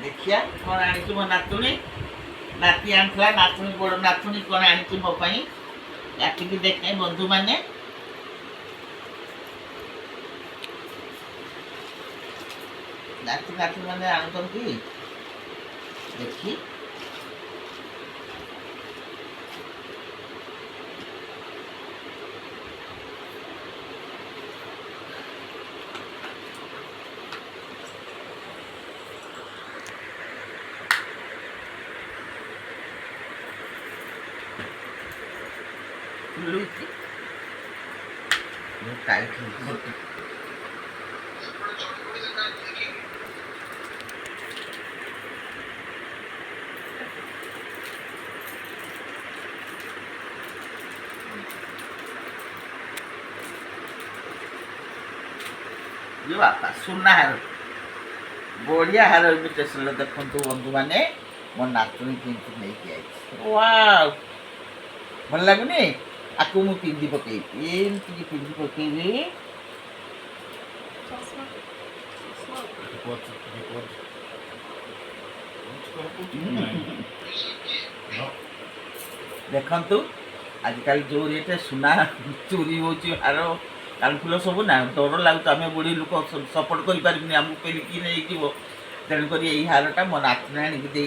ଦେଖିଆ କ'ଣ ଆଣିଛୁ ମୋ ନାତୁଣୀ। ନାତି ଆଣିଥିଲା, ନାତୁଣୀ ବଡ଼ ନାତୁଣୀ କ'ଣ ଆଣିଛୁ ମୋ ପାଇଁ କାଟିକି ଦେଖେ ବନ୍ଧୁମାନେ। ନାତି ନାତୁଣୀମାନେ ଆଣୁଛନ୍ତି ଦେଖି। Lucy. Nó cãi thì một ये बापा सुना हार बढ़िया हार इमिटेशन देखु बंधु मैंने मो नातुणी पिंधि नहीं वाव भल लगुनि आकु मु पिंधि पकेबी एमती पिंधि पकेबी देखु आजिकल जो रेट सुना चोरी हो हार कानफुल सब ना डर लगुच आम बुढ़ी लोक सपोर्ट करें आमको पेलिकी नहीं तेणुक यही हारटा मो नातुणी आणिकी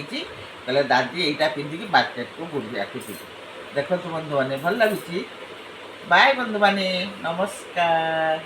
कहले दादी यहीटा पिंधिकी मार्केट को बुढ़िया देखो बंधु मैंने भल लगुच बाय बंधु मैंने नमस्कार।